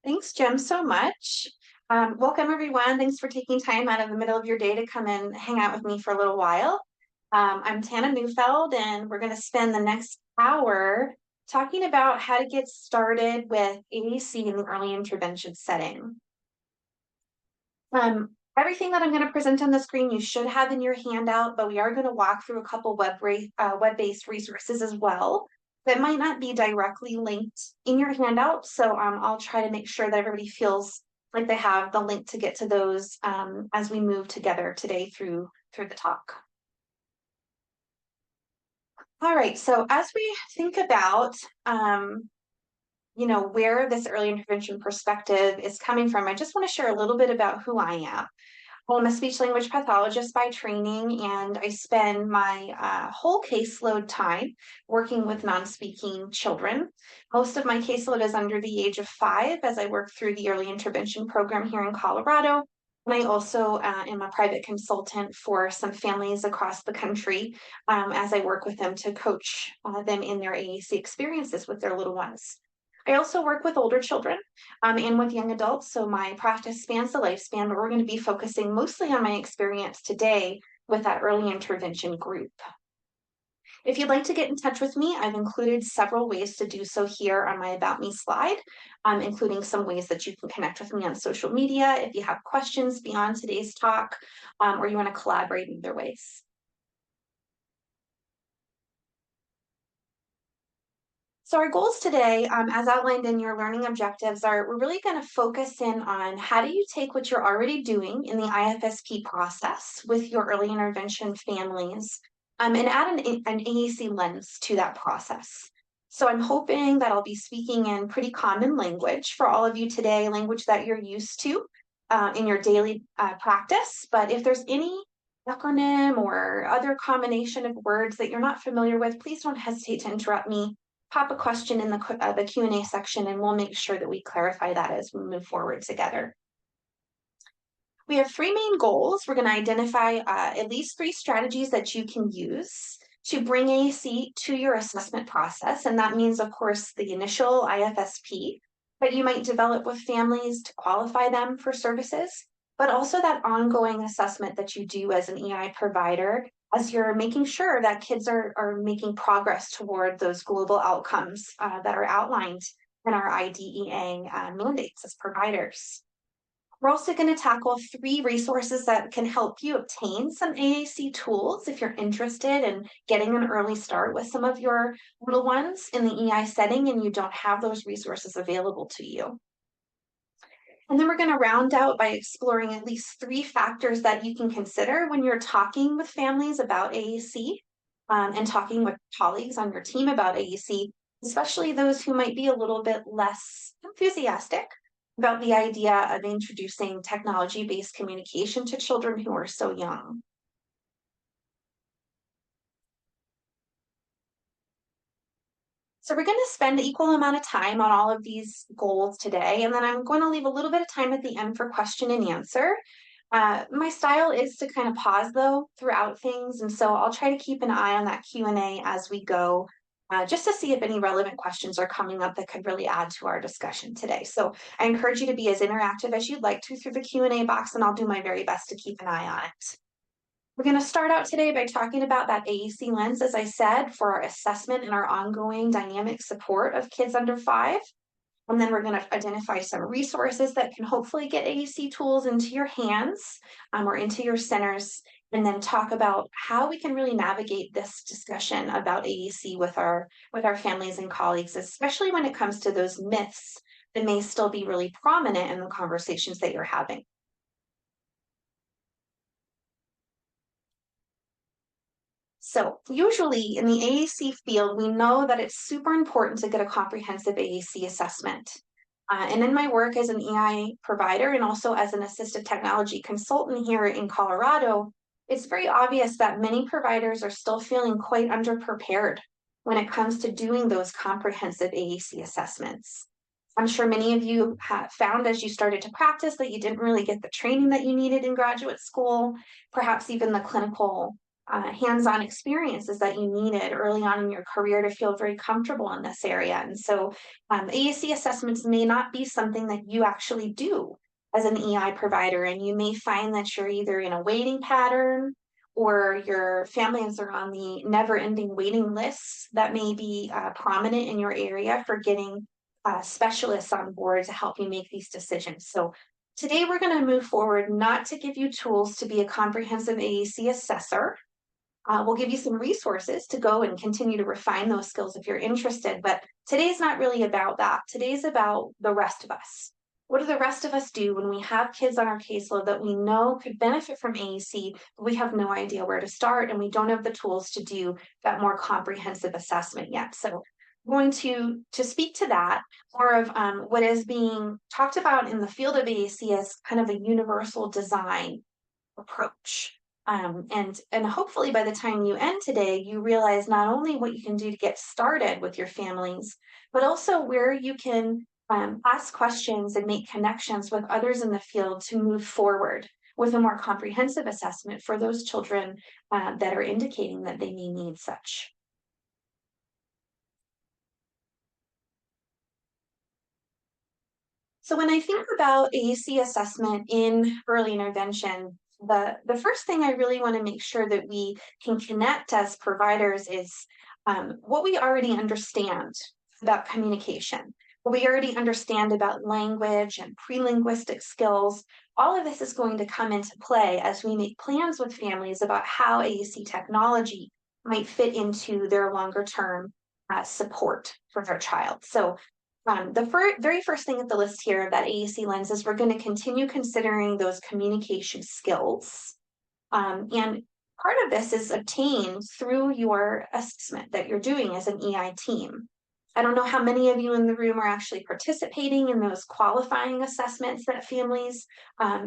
Thanks, Jim, so much. Welcome, everyone. Thanks for taking time out of the middle of your day to come and hang out with me for a little while. I'm Tanna Neufeld, and we're going to spend the next hour talking about how to get started with AAC in the early intervention setting. Everything that I'm going to present on the screen you should have in your handout, but we are going to walk through a couple web-based resources as well that might not be directly linked in your handout. So I'll try to make sure that everybody feels like they have the link to get to those as we move together today through the talk. All right, so as we think about where this early intervention perspective is coming from, I just want to share a little bit about who I am. I'm a speech language pathologist by training, and I spend my whole caseload time working with non-speaking children. Most of my caseload is under the age of 5 as I work through the early intervention program here in Colorado. And I also am a private consultant for some families across the country as I work with them to coach them in their AAC experiences with their little ones. I also work with older children and with young adults, so my practice spans the lifespan, but we're going to be focusing mostly on my experience today with that early intervention group. If you'd like to get in touch with me, I've included several ways to do so here on my About Me slide, including some ways that you can connect with me on social media if you have questions beyond today's talk, or you want to collaborate in other ways. So our goals today, as outlined in your learning objectives, are we're really going to focus in on how do you take what you're already doing in the IFSP process with your early intervention families and add an AAC lens to that process. So I'm hoping that I'll be speaking in pretty common language for all of you today, language that you're used to in your daily practice. But if there's any acronym or other combination of words that you're not familiar with, please don't hesitate to interrupt me. Pop a question in the Q&A section, and we'll make sure that we clarify that as we move forward together. We have 3 main goals. We're going to identify at least 3 strategies that you can use to bring AAC to your assessment process. And that means, of course, the initial IFSP that you might develop with families to qualify them for services, but also that ongoing assessment that you do as an EI provider as you're making sure that kids are making progress toward those global outcomes that are outlined in our IDEA mandates as providers. We're also going to tackle 3 resources that can help you obtain some AAC tools if you're interested in getting an early start with some of your little ones in the EI setting and you don't have those resources available to you. And then we're going to round out by exploring at least 3 factors that you can consider when you're talking with families about AAC and talking with colleagues on your team about AAC, especially those who might be a little bit less enthusiastic about the idea of introducing technology-based communication to children who are so young. So we're going to spend an equal amount of time on all of these goals today, and then I'm going to leave a little bit of time at the end for question and answer. My style is to kind of pause, though, throughout things, and so I'll try to keep an eye on that Q&A as we go, just to see if any relevant questions are coming up that could really add to our discussion today. So I encourage you to be as interactive as you'd like to through the Q&A box, and I'll do my very best to keep an eye on it. We're going to start out today by talking about that AAC lens, as I said, for our assessment and our ongoing dynamic support of kids under 5. And then we're going to identify some resources that can hopefully get AAC tools into your hands or into your centers, and then talk about how we can really navigate this discussion about AAC with our families and colleagues, especially when it comes to those myths that may still be really prominent in the conversations that you're having. So usually in the AAC field, we know that it's super important to get a comprehensive AAC assessment. And in my work as an EI provider and also as an assistive technology consultant here in Colorado, it's very obvious that many providers are still feeling quite underprepared when it comes to doing those comprehensive AAC assessments. I'm sure many of you have found as you started to practice that you didn't really get the training that you needed in graduate school, perhaps even the clinical hands-on experiences that you needed early on in your career to feel very comfortable in this area. And so AAC assessments may not be something that you actually do as an EI provider, and you may find that you're either in a waiting pattern or your families are on the never-ending waiting lists that may be prominent in your area for getting specialists on board to help you make these decisions. So today we're going to move forward not to give you tools to be a comprehensive AAC assessor. We'll give you some resources to go and continue to refine those skills if you're interested, but today's not really about that. Today's about the rest of us. What do the rest of us do when we have kids on our caseload that we know could benefit from AAC, but we have no idea where to start and we don't have the tools to do that more comprehensive assessment yet? So I'm going to speak to that, more of what is being talked about in the field of AAC as kind of a universal design approach. And hopefully by the time you end today, you realize not only what you can do to get started with your families, but also where you can ask questions and make connections with others in the field to move forward with a more comprehensive assessment for those children that are indicating that they may need such. So when I think about AAC assessment in early intervention, the first thing I really want to make sure that we can connect as providers is what we already understand about communication, what we already understand about language and pre-linguistic skills. All of this is going to come into play as we make plans with families about how AAC technology might fit into their longer term support for their child. So the very first thing at the list here of that AAC lens is we're going to continue considering those communication skills. And part of this is obtained through your assessment that you're doing as an EI team. I don't know how many of you in the room are actually participating in those qualifying assessments that families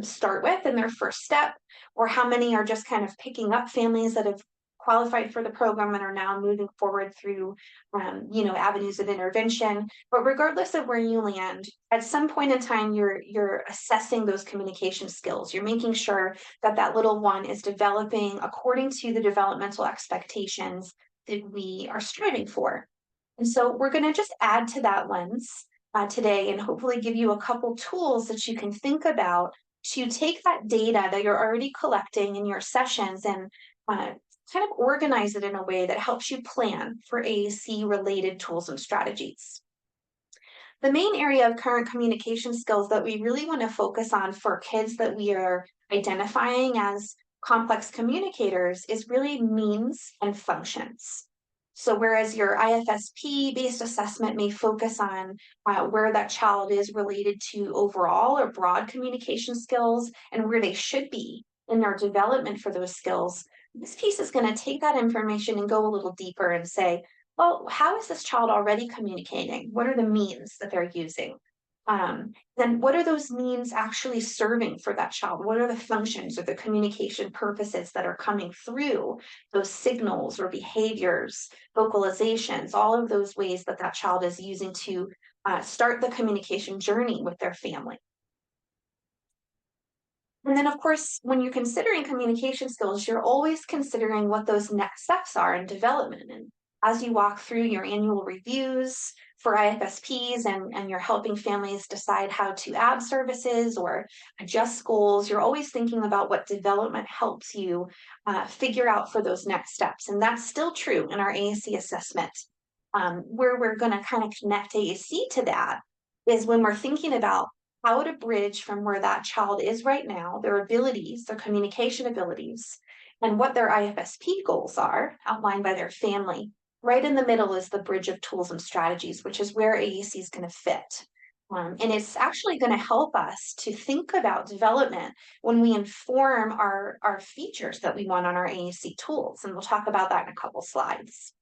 start with in their first step, or how many are just kind of picking up families that have qualified for the program and are now moving forward through avenues of intervention. But regardless of where you land, at some point in time you're assessing those communication skills. You're making sure that that little one is developing according to the developmental expectations that we are striving for. And so we're going to just add to that lens today and hopefully give you a couple tools that you can think about to take that data that you're already collecting in your sessions and kind of organize it in a way that helps you plan for AAC related tools and strategies. The main area of current communication skills that we really want to focus on for kids that we are identifying as complex communicators is really means and functions. So whereas your IFSP based assessment may focus on where that child is related to overall or broad communication skills and where they should be in their development for those skills, this piece is going to take that information and go a little deeper and say, well, how is this child already communicating? What are the means that they're using? Then what are those means actually serving for that child? What are the functions or the communication purposes that are coming through those signals or behaviors, vocalizations, all of those ways that that child is using to start the communication journey with their family? And then, of course, when you're considering communication skills, you're always considering what those next steps are in development. And as you walk through your annual reviews for IFSPs and you're helping families decide how to add services or adjust goals, you're always thinking about what development helps you figure out for those next steps. And that's still true in our AAC assessment. Where we're going to kind of connect AAC to that is when we're thinking about how to bridge from where that child is right now, their abilities, their communication abilities, and what their IFSP goals are outlined by their family. Right in the middle is the bridge of tools and strategies, which is where AAC is going to fit. And it's actually going to help us to think about development when we inform our features that we want on our AAC tools. And we'll talk about that in a couple slides.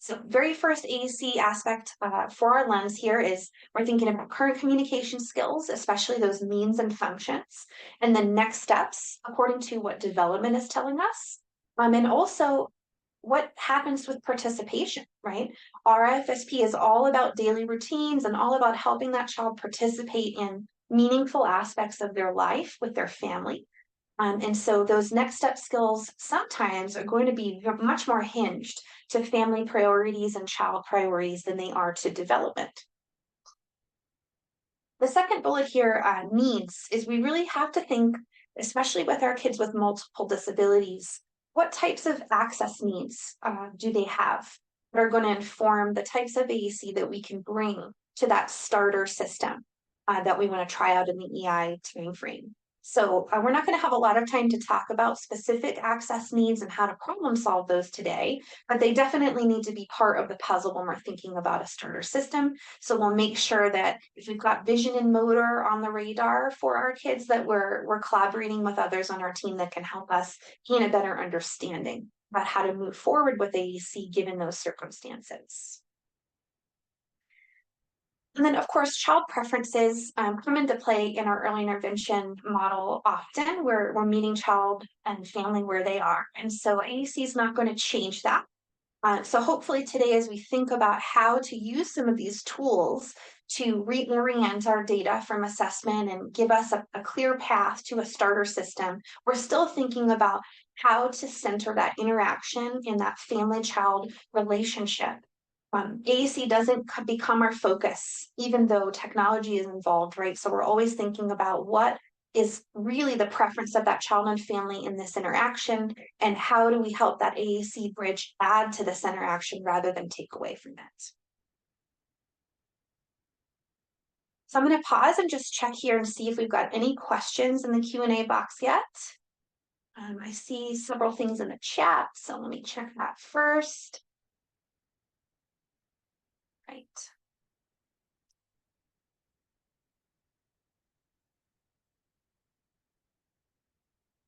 So very first AAC aspect for our lens here is we're thinking about current communication skills, especially those means and functions, and then next steps according to what development is telling us. And also what happens with participation, right? Our IFSP is all about daily routines and all about helping that child participate in meaningful aspects of their life with their family. And so those next step skills sometimes are going to be much more hinged to family priorities and child priorities than they are to development. The second bullet here, needs, is we really have to think, especially with our kids with multiple disabilities, what types of access needs do they have that are going to inform the types of AAC that we can bring to that starter system that we want to try out in the EI timeframe. So we're not going to have a lot of time to talk about specific access needs and how to problem solve those today, but they definitely need to be part of the puzzle when we're thinking about a starter system. So we'll make sure that if we've got vision and motor on the radar for our kids, that we're collaborating with others on our team that can help us gain a better understanding about how to move forward with AAC given those circumstances. And then, of course, child preferences come into play in our early intervention model often. We're meeting child and family where they are. And so AAC is not going to change that. So hopefully today, as we think about how to use some of these tools to reorient our data from assessment and give us a clear path to a starter system, we're still thinking about how to center that interaction in that family-child relationship. AAC doesn't become our focus, even though technology is involved, right? So we're always thinking about what is really the preference of that child and family in this interaction, and how do we help that AAC bridge add to this interaction rather than take away from it. So I'm going to pause and just check here and see if we've got any questions in the Q&A box yet. I see several things in the chat, so let me check that first. Right.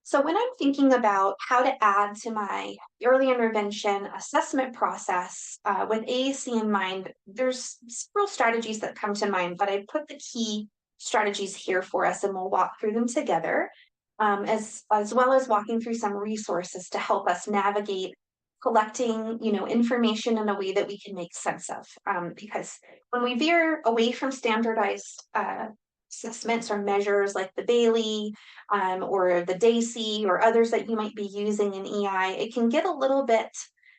So when I'm thinking about how to add to my early intervention assessment process with AAC in mind, there's several strategies that come to mind, but I put the key strategies here for us and we'll walk through them together, as well as walking through some resources to help us navigate collecting, information in a way that we can make sense of. Because when we veer away from standardized assessments or measures like the Bailey or the DAISY or others that you might be using in EI, it can get a little bit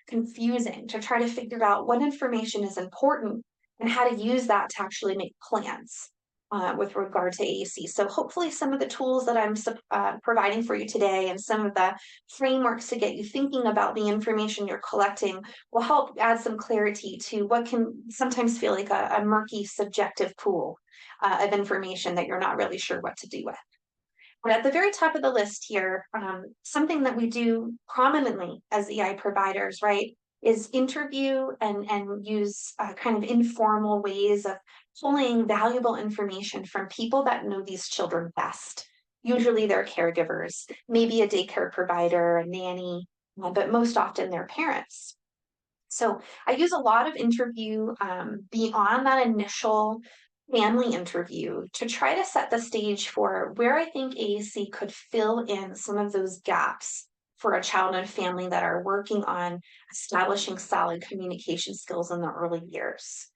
confusing to try to figure out what information is important and how to use that to actually make plans with regard to AAC. So hopefully some of the tools that I'm providing for you today and some of the frameworks to get you thinking about the information you're collecting will help add some clarity to what can sometimes feel like a murky subjective pool of information that you're not really sure what to do with. But at the very top of the list here, something that we do prominently as EI providers, right, is interview and use kind of informal ways of pulling valuable information from people that know these children best. Usually they're caregivers, maybe a daycare provider, a nanny, but most often they're parents. So I use a lot of interview beyond that initial family interview to try to set the stage for where I think AAC could fill in some of those gaps for a child and family that are working on establishing solid communication skills in the early years.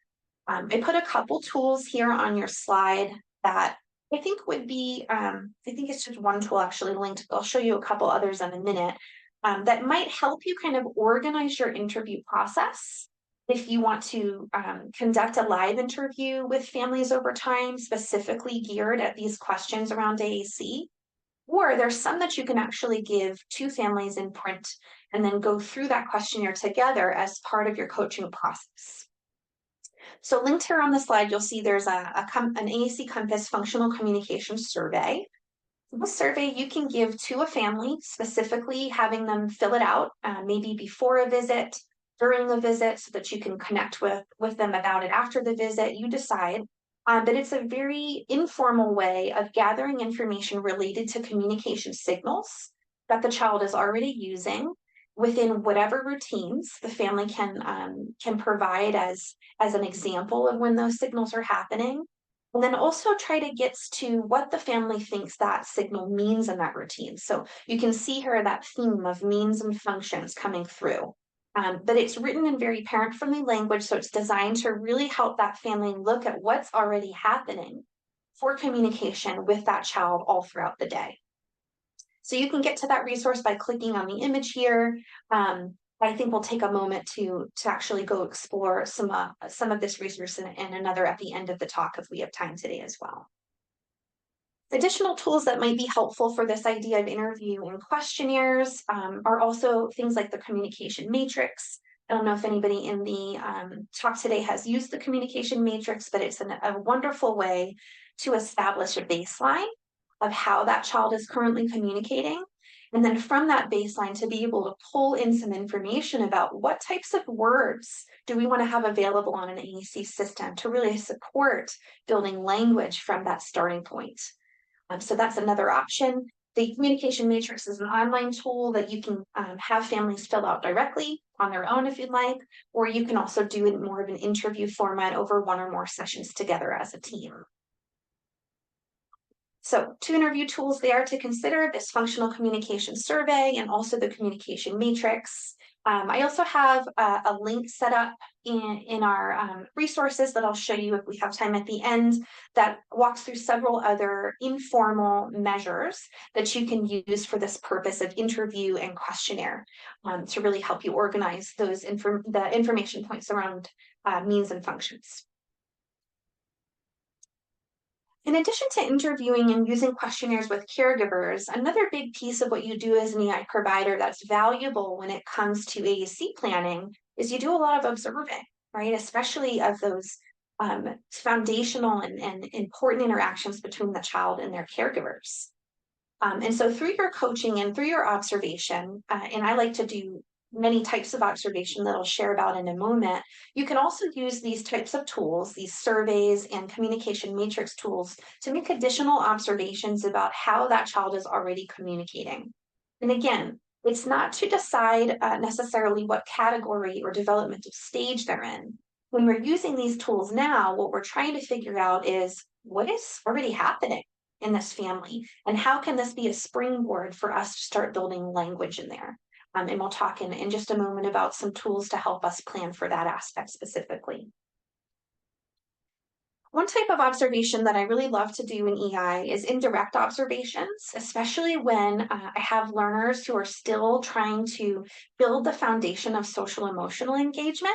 I put a couple tools here on your slide that I think would be, I think it's just one tool actually linked. I'll show you a couple others in a minute that might help you kind of organize your interview process if you want to conduct a live interview with families over time, specifically geared at these questions around AAC. Or there's some that you can actually give to families in print and then go through that questionnaire together as part of your coaching process. So linked here on the slide, you'll see there's an AAC Compass functional communication survey. This survey you can give to a family, specifically having them fill it out, maybe before a visit, during the visit, so that you can connect with them about it after the visit. You decide. But it's a very informal way of gathering information related to communication signals that the child is already using within whatever routines the family can provide as an example of when those signals are happening. And then also try to get to what the family thinks that signal means in that routine. So you can see here that theme of means and functions coming through. But it's written in very parent-friendly language, so it's designed to really help that family look at what's already happening for communication with that child all throughout the day. So you can get to that resource by clicking on the image here. I think we'll take a moment to actually go explore some of this resource and another at the end of the talk if we have time today as well. Additional tools that might be helpful for this idea of interview and questionnaires are also things like the communication matrix. I don't know if anybody in the talk today has used the communication matrix, but it's a wonderful way to establish a baseline of how that child is currently communicating. And then from that baseline to be able to pull in some information about what types of words do we want to have available on an AAC system to really support building language from that starting point. So that's another option. The communication matrix is an online tool that you can have families fill out directly on their own if you'd like, or you can also do it in more of an interview format over one or more sessions together as a team. So 2 interview tools there to consider: this functional communication survey and also the communication matrix. I also have a link set up in our resources that I'll show you if we have time at the end, that walks through several other informal measures that you can use for this purpose of interview and questionnaire to really help you organize those the information points around means and functions. In addition to interviewing and using questionnaires with caregivers, another big piece of what you do as an EI provider that's valuable when it comes to AAC planning is you do a lot of observing, right? Especially of those foundational and important interactions between the child and their caregivers. And so through your coaching and through your observation, and I like to do many types of observation that I'll share about in a moment, you can also use these types of tools, these surveys and communication matrix tools, to make additional observations about how that child is already communicating. And again, it's not to decide necessarily what category or developmental stage they're in. When we're using these tools now, what we're trying to figure out is what is already happening in this family, and how can this be a springboard for us to start building language in there. And we'll talk in just a moment about some tools to help us plan for that aspect specifically. One type of observation that I really love to do in EI is indirect observations, especially when I have learners who are still trying to build the foundation of social emotional engagement.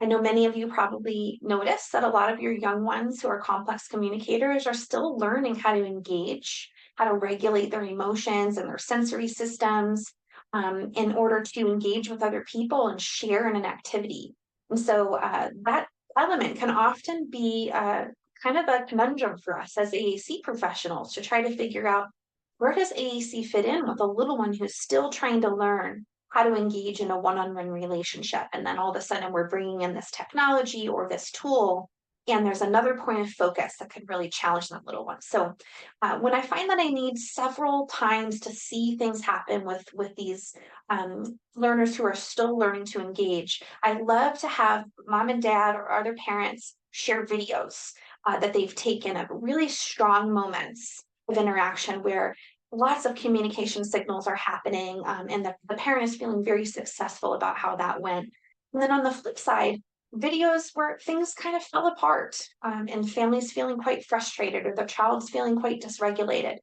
I know many of you probably notice that a lot of your young ones who are complex communicators are still learning how to engage, how to regulate their emotions and their sensory systems in order to engage with other people and share in an activity. And so that element can often be kind of a conundrum for us as AAC professionals to try to figure out, where does AAC fit in with a little one who's still trying to learn how to engage in a one-on-one relationship? And then all of a sudden we're bringing in this technology or this tool, and there's another point of focus that could really challenge that little one. So when I find that I need several times to see things happen with these learners who are still learning to engage, I love to have mom and dad or other parents share videos that they've taken of really strong moments of interaction where lots of communication signals are happening, and the parent is feeling very successful about how that went. And then on the flip side, videos where things kind of fell apart, and families feeling quite frustrated or the child's feeling quite dysregulated.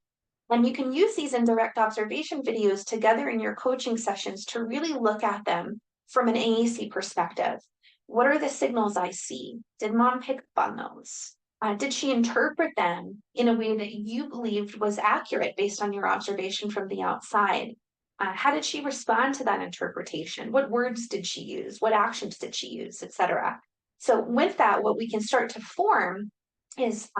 And you can use these indirect observation videos together in your coaching sessions to really look at them from an AAC perspective. What are the signals I see? Did mom pick up on those? Did she interpret them in a way that you believed was accurate based on your observation from the outside? How did she respond to that interpretation? What words did she use? What actions did she use, etc.? So with that, what we can start to form is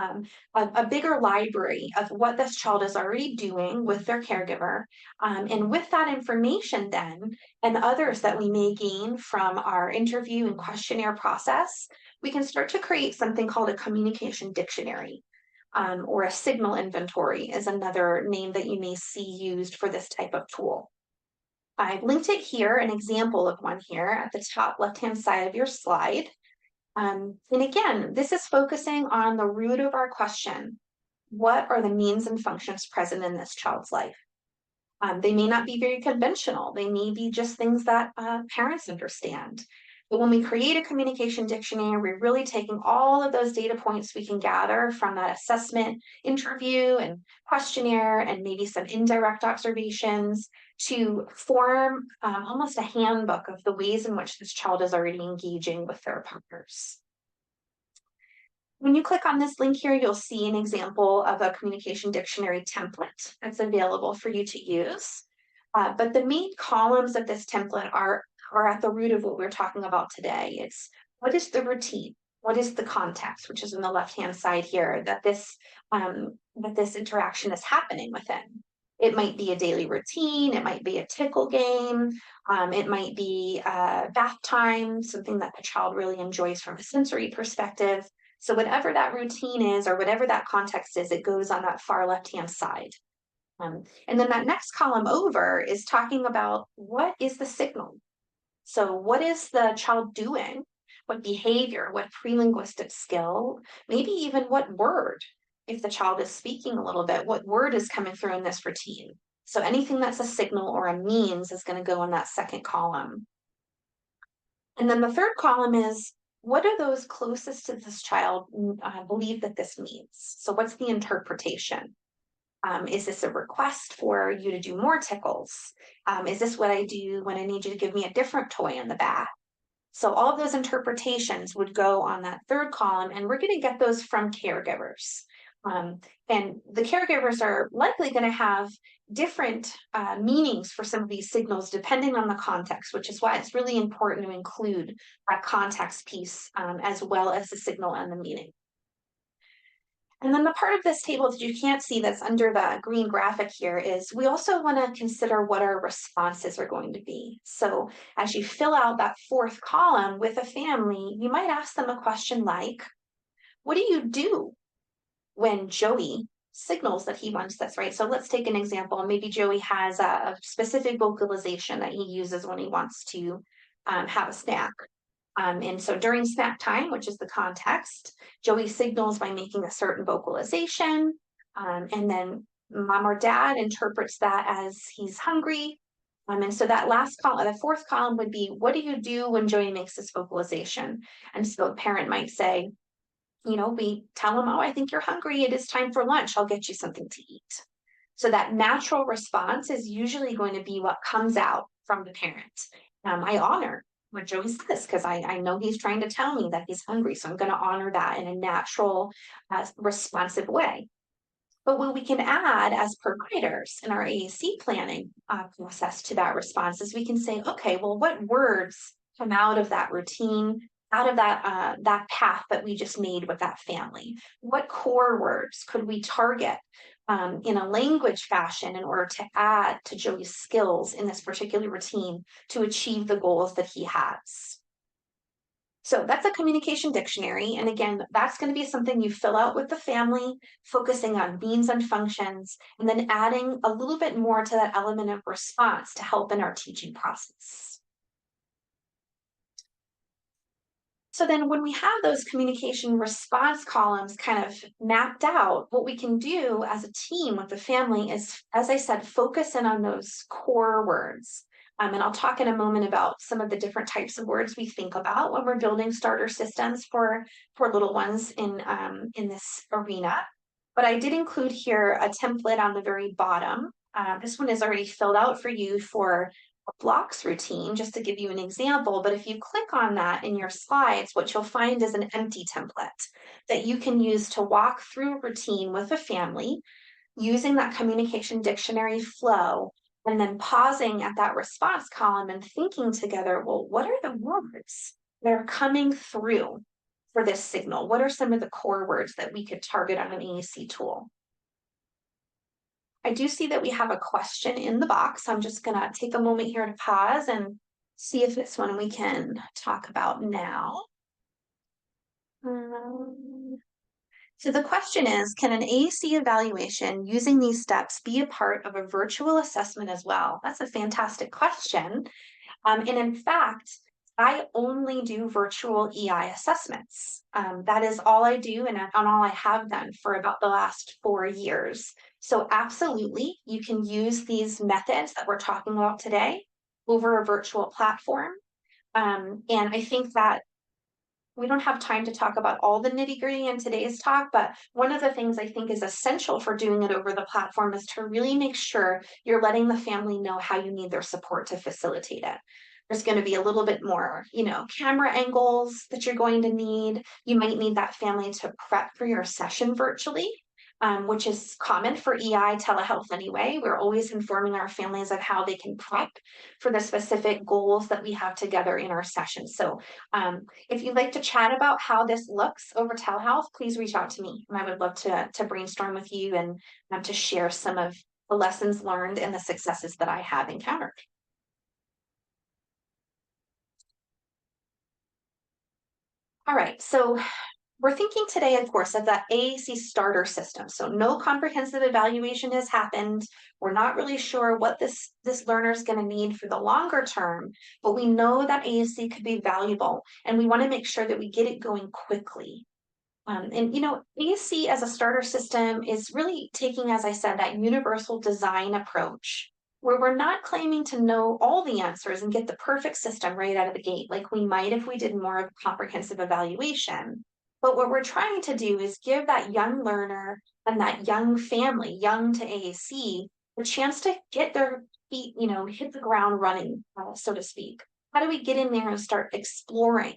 a bigger library of what this child is already doing with their caregiver. And with that information then, and others that we may gain from our interview and questionnaire process, we can start to create something called a communication dictionary, or a signal inventory is another name that you may see used for this type of tool. I've linked it here, an example of one here at the top left-hand side of your slide. And again, this is focusing on the root of our question. What are the means and functions present in this child's life? They may not be very conventional. They may be just things that parents understand. But when we create a communication dictionary, we're really taking all of those data points we can gather from that assessment, interview, and questionnaire, and maybe some indirect observations to form almost a handbook of the ways in which this child is already engaging with their partners. When you click on this link here, you'll see an example of a communication dictionary template that's available for you to use. But the main columns of this template are at the root of what we're talking about today. It's what is the routine? What is the context, which is on the left-hand side here, that this interaction is happening within. It might be a daily routine, it might be a tickle game, it might be bath time, something that the child really enjoys from a sensory perspective. So whatever that routine is, or whatever that context is, it goes on that far left-hand side. And then that next column over is talking about what is the signal. So what is the child doing? What behavior, what pre-linguistic skill, maybe even what word, if the child is speaking a little bit, what word is coming through in this routine? So anything that's a signal or a means is going to go in that second column. And then the third column is, what are those closest to this child believe that this means? So what's the interpretation? Is this a request for you to do more tickles? Is this what I do when I need you to give me a different toy in the bath? So all of those interpretations would go on that third column, and we're going to get those from caregivers. And the caregivers are likely going to have different meanings for some of these signals depending on the context, which is why it's really important to include that context piece as well as the signal and the meaning. And then the part of this table that you can't see that's under the green graphic here is we also want to consider what our responses are going to be. So as you fill out that fourth column with a family, you might ask them a question like, what do you do when Joey signals that he wants this, right? So let's take an example. Maybe Joey has a specific vocalization that he uses when he wants to have a snack. And so during snack time, which is the context, Joey signals by making a certain vocalization, and then mom or dad interprets that as he's hungry. And so that last column, the fourth column would be, what do you do when Joey makes this vocalization? And so a parent might say, we tell him, oh, I think you're hungry. It is time for lunch. I'll get you something to eat. So that natural response is usually going to be what comes out from the parent. I honor what Joey says because I know he's trying to tell me that he's hungry. So I'm going to honor that in a natural, responsive way. But what we can add as providers in our AAC planning process to that response is we can say, okay, well, what words come out of that routine, out of that path that we just made with that family? What core words could we target in a language fashion in order to add to Joey's skills in this particular routine to achieve the goals that he has? So that's a communication dictionary. And again, that's going to be something you fill out with the family, focusing on means and functions, and then adding a little bit more to that element of response to help in our teaching process. So then when we have those communication response columns kind of mapped out, what we can do as a team with the family is, as I said, focus in on those core words. And I'll talk in a moment about some of the different types of words we think about when we're building starter systems for little ones in this arena. But I did include here a template on the very bottom. This one is already filled out for you for a blocks routine, just to give you an example. But if you click on that in your slides, what you'll find is an empty template that you can use to walk through a routine with a family using that communication dictionary flow, and then pausing at that response column and thinking together, well, what are the words that are coming through for this signal? What are some of the core words that we could target on an AAC tool? I do see that we have a question in the box. I'm just going to take a moment here to pause and see if it's one we can talk about now. So the question is, can an AAC evaluation using these steps be a part of a virtual assessment as well? That's a fantastic question. And in fact, I only do virtual EI assessments. That is all I do and all I have done for about the last 4 years. So absolutely, you can use these methods that we're talking about today over a virtual platform. And I think that we don't have time to talk about all the nitty-gritty in today's talk, but one of the things I think is essential for doing it over the platform is to really make sure you're letting the family know how you need their support to facilitate it. There's going to be a little bit more, camera angles that you're going to need. You might need that family to prep for your session virtually, which is common for EI telehealth anyway. We're always informing our families of how they can prep for the specific goals that we have together in our session. So if you'd like to chat about how this looks over telehealth, please reach out to me. And I would love to brainstorm with you and to share some of the lessons learned and the successes that I have encountered. All right, so we're thinking today, of course, of that AAC starter system. So no comprehensive evaluation has happened. We're not really sure what this learner is going to need for the longer term, but we know that AAC could be valuable, and we want to make sure that we get it going quickly. AAC as a starter system is really taking, as I said, that universal design approach where we're not claiming to know all the answers and get the perfect system right out of the gate, like we might if we did more of a comprehensive evaluation. But what we're trying to do is give that young learner and that young family, young to AAC, a chance to get their feet, hit the ground running, so to speak. How do we get in there and start exploring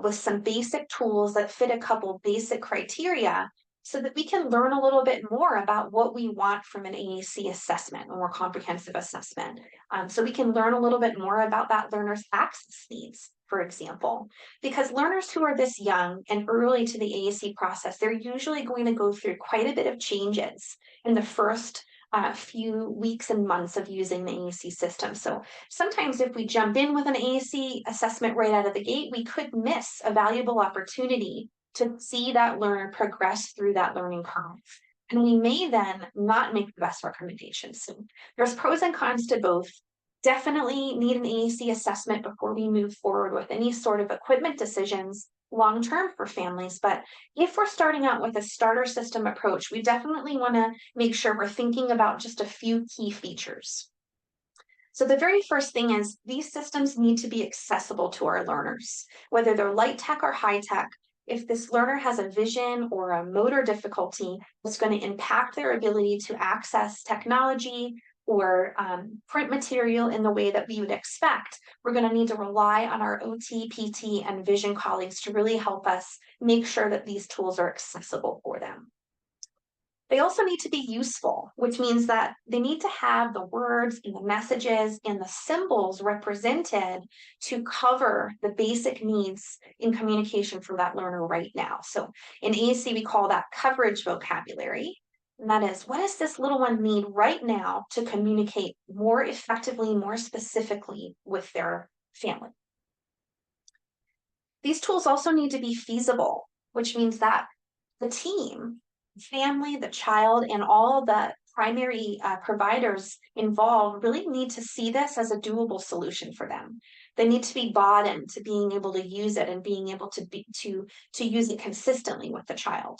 with some basic tools that fit a couple basic criteria so that we can learn a little bit more about what we want from an AAC assessment, a more comprehensive assessment. So we can learn a little bit more about that learner's access needs, for example, because learners who are this young and early to the AAC process, they're usually going to go through quite a bit of changes in the first few weeks and months of using the AAC system. So sometimes if we jump in with an AAC assessment right out of the gate, we could miss a valuable opportunity to see that learner progress through that learning curve. And we may then not make the best recommendations. So there's pros and cons to both. Definitely need an AAC assessment before we move forward with any sort of equipment decisions long-term for families. But if we're starting out with a starter system approach, we definitely want to make sure we're thinking about just a few key features. So the very first thing is these systems need to be accessible to our learners, whether they're light tech or high tech. If this learner has a vision or a motor difficulty, it's going to impact their ability to access technology or print material in the way that we would expect. We're going to need to rely on our OT, PT, and vision colleagues to really help us make sure that these tools are accessible for them. They also need to be useful, which means that they need to have the words and the messages and the symbols represented to cover the basic needs in communication for that learner right now. So in AAC, we call that coverage vocabulary. And that is, what does this little one need right now to communicate more effectively, more specifically with their family? These tools also need to be feasible, which means that the team, family, the child, and all the primary providers involved really need to see this as a doable solution for them. They need to be bought into being able to use it and being able to use it consistently with the child.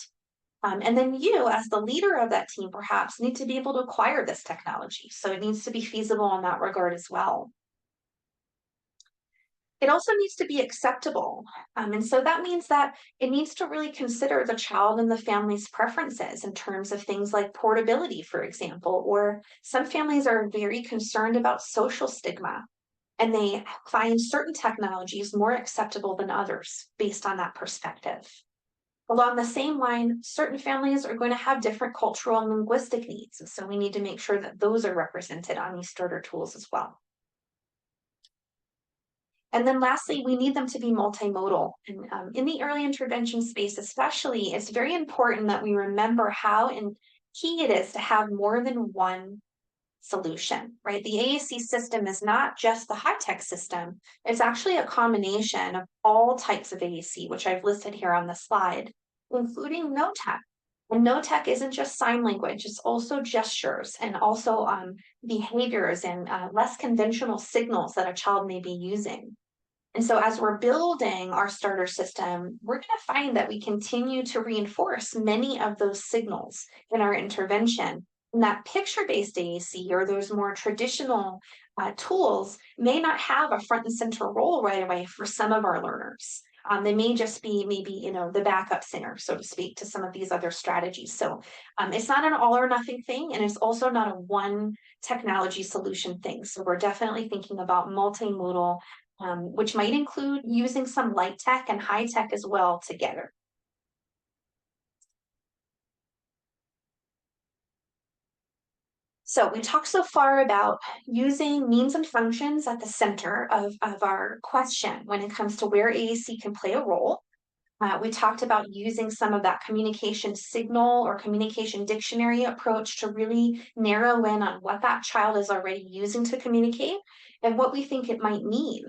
And then you, as the leader of that team, perhaps need to be able to acquire this technology. So it needs to be feasible in that regard as well. It also needs to be acceptable. And so that means that it needs to really consider the child and the family's preferences in terms of things like portability, for example, or some families are very concerned about social stigma, and they find certain technologies more acceptable than others based on that perspective. Along the same line, certain families are going to have different cultural and linguistic needs, and so we need to make sure that those are represented on these starter tools as well. And then lastly, we need them to be multimodal. And in the early intervention space especially, it's very important that we remember how key it is to have more than one solution, right? The AAC system is not just the high-tech system. It's actually a combination of all types of AAC, which I've listed here on the slide, including no-tech. And no-tech isn't just sign language, it's also gestures and also behaviors and less conventional signals that a child may be using. And so as we're building our starter system, we're going to find that we continue to reinforce many of those signals in our intervention. And that picture-based AAC or those more traditional tools may not have a front and center role right away for some of our learners. They may just be maybe, the backup singer, so to speak, to some of these other strategies. So it's not an all or nothing thing, and it's also not a one technology solution thing. So we're definitely thinking about multimodal, which might include using some light tech and high tech as well together. So we talked so far about using means and functions at the center of our question when it comes to where AAC can play a role. We talked about using some of that communication signal or communication dictionary approach to really narrow in on what that child is already using to communicate and what we think it might mean.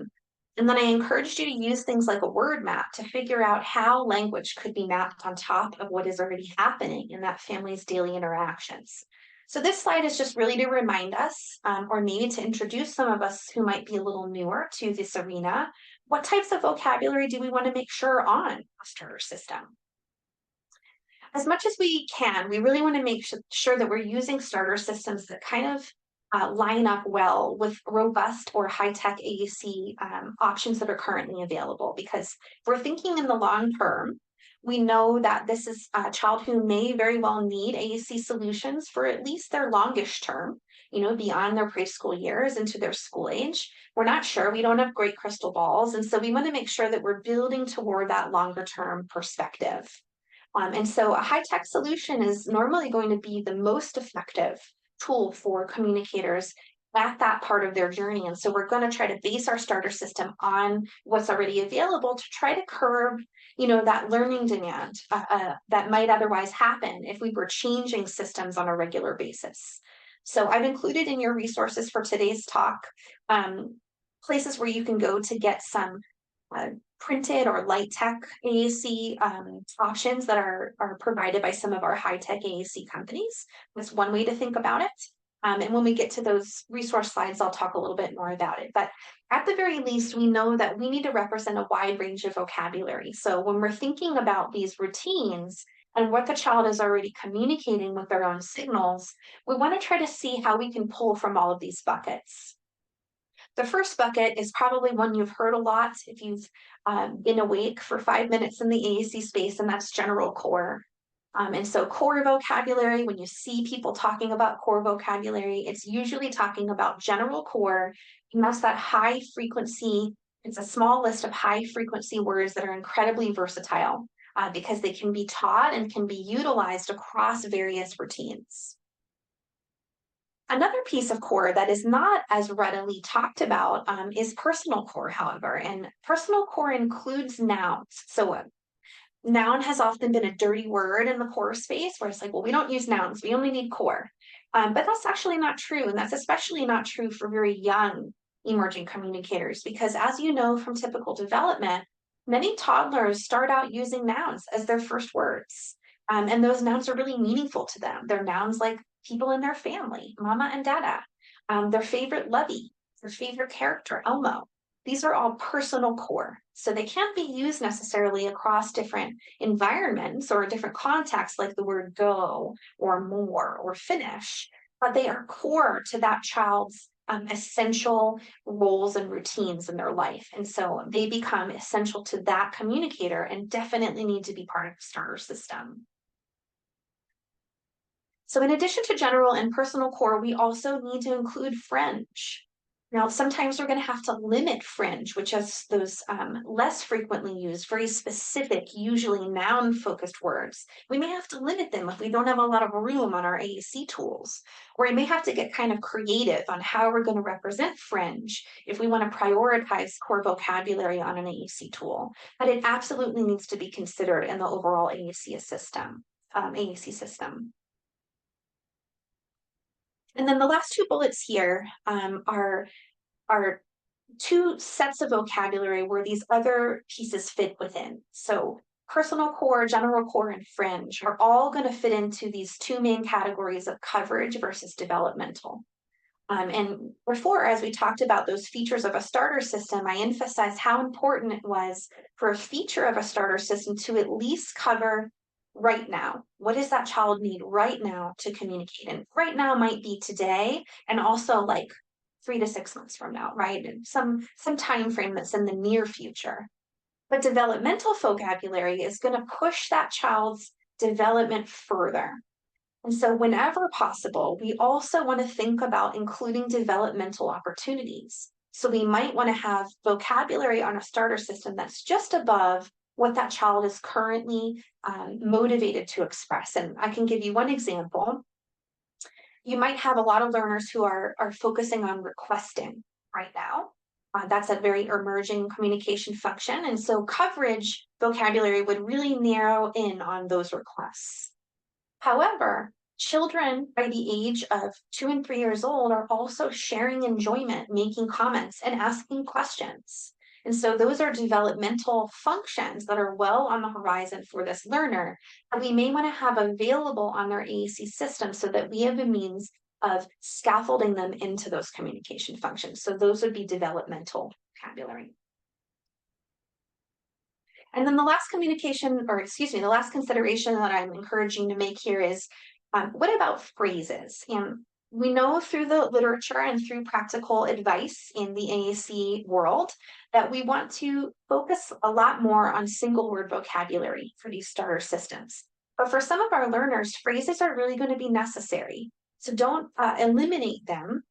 And then I encouraged you to use things like a word map to figure out how language could be mapped on top of what is already happening in that family's daily interactions. So this slide is just really to remind us, or maybe to introduce some of us who might be a little newer to this arena, what types of vocabulary do we want to make sure are on a starter system? As much as we can, we really want to make sure that we're using starter systems that kind of line up well with robust or high-tech AAC options that are currently available. Because if we're thinking in the long term, we know that this is a child who may very well need AAC solutions for at least their longish term, beyond their preschool years into their school age. We're not sure. We don't have great crystal balls. And so we want to make sure that we're building toward that longer term perspective. And so a high-tech solution is normally going to be the most effective tool for communicators at that part of their journey. And so we're going to try to base our starter system on what's already available to try to curb, that learning demand that might otherwise happen if we were changing systems on a regular basis. So I've included in your resources for today's talk places where you can go to get some printed or light tech AAC options that are provided by some of our high tech AAC companies. That's one way to think about it. And when we get to those resource slides, I'll talk a little bit more about it. But at the very least, we know that we need to represent a wide range of vocabulary. So when we're thinking about these routines and what the child is already communicating with their own signals, we want to try to see how we can pull from all of these buckets. The first bucket is probably one you've heard a lot if you've been awake for 5 minutes in the AAC space, and that's general core. And so core vocabulary, when you see people talking about core vocabulary, it's usually talking about general core, and that's that high frequency. It's a small list of high frequency words that are incredibly versatile because they can be taught and can be utilized across various routines. Another piece of core that is not as readily talked about is personal core, however, and personal core includes nouns. So noun has often been a dirty word in the core space where it's like, well, we don't use nouns, we only need core. But that's actually not true. And that's especially not true for very young emerging communicators, because as you know from typical development, many toddlers start out using nouns as their first words. And those nouns are really meaningful to them. They're nouns like people in their family, mama and dada, their favorite lovey, their favorite character, Elmo. These are all personal core. So they can't be used necessarily across different environments or different contexts like the word go or more or finish, but they are core to that child's essential roles and routines in their life. And so they become essential to that communicator and definitely need to be part of the starter system. So in addition to general and personal core, we also need to include fringe. Now, sometimes we're going to have to limit fringe, which is those less frequently used, very specific, usually noun-focused words. We may have to limit them if we don't have a lot of room on our AAC tools, or we may have to get kind of creative on how we're going to represent fringe if we want to prioritize core vocabulary on an AAC tool. But it absolutely needs to be considered in the overall AAC system. And then the last two bullets here are two sets of vocabulary where these other pieces fit within. So personal core, general core, and fringe are all going to fit into these two main categories of coverage versus developmental. And before, as we talked about those features of a starter system, I emphasized how important it was for a feature of a starter system to at least cover right now. What does that child need right now to communicate? And right now might be today, and also like 3 to 6 months from now, right? And some time frame that's in the near future. But developmental vocabulary is going to push that child's development further. And so, whenever possible, we also want to think about including developmental opportunities. So, we might want to have vocabulary on a starter system that's just above what that child is currently motivated to express. And I can give you one example. You might have a lot of learners who are focusing on requesting right now. That's a very emerging communication function. And so, coverage vocabulary would really narrow in on those requests. However, children by the age of 2 and 3 years old are also sharing enjoyment, making comments, and asking questions. And so those are developmental functions that are well on the horizon for this learner that we may want to have available on their AAC system so that we have a means of scaffolding them into those communication functions. So those would be developmental vocabulary. And then the last the last consideration that I'm encouraging to make here is what about phrases? And we know through the literature and through practical advice in the AAC world that we want to focus a lot more on single word vocabulary for these starter systems. But for some of our learners, phrases are really going to be necessary. So don't eliminate them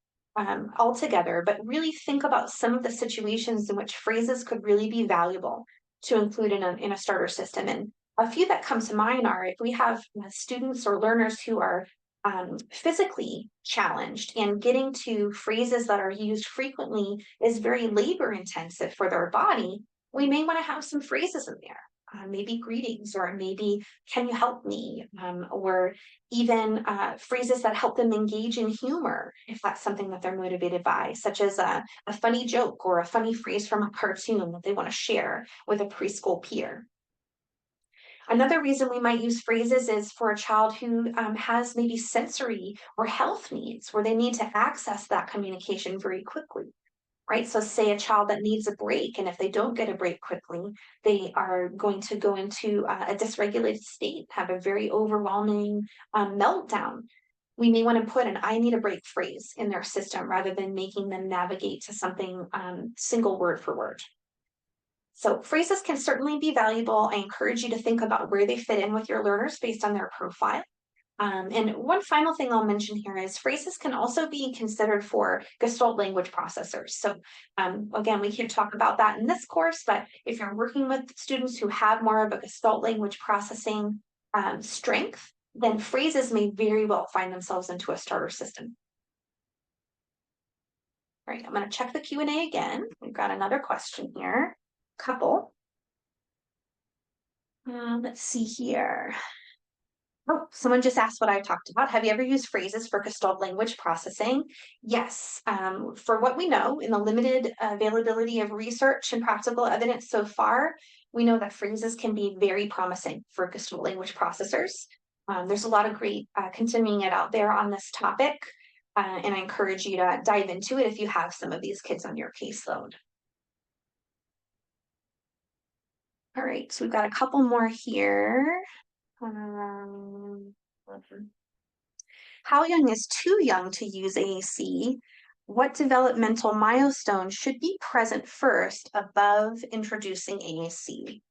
altogether, but really think about some of the situations in which phrases could really be valuable to include in a starter system. And a few that come to mind are if we have students or learners who are physically challenged and getting to phrases that are used frequently is very labor intensive for their body, we may want to have some phrases in there. Maybe greetings, or maybe can you help me, or even phrases that help them engage in humor if that's something that they're motivated by, such as a funny joke or a funny phrase from a cartoon that they want to share with a preschool peer. Another reason we might use phrases is for a child who has maybe sensory or health needs where they need to access that communication very quickly. Right? So, say a child that needs a break, and if they don't get a break quickly, they are going to go into a dysregulated state, have a very overwhelming meltdown. We may want to put an I need a break phrase in their system rather than making them navigate to something single word for word. So, phrases can certainly be valuable. I encourage you to think about where they fit in with your learners based on their profile. And one final thing I'll mention here is phrases can also be considered for Gestalt language processors. So again, we can't talk about that in this course, but if you're working with students who have more of a Gestalt language processing strength, then phrases may very well find themselves into a starter system. All right, I'm going to check the Q&A again. We've got another question here. Couple. Let's see here. Oh, someone just asked what I talked about. Have you ever used phrases for Gestalt language processing? Yes. For what we know, in the limited availability of research and practical evidence so far, we know that phrases can be very promising for Gestalt language processors. There's a lot of great continuing it out there on this topic, and I encourage you to dive into it if you have some of these kids on your caseload. All right, so we've got a couple more here. How young is too young to use AAC? What developmental milestone should be present first above introducing AAC?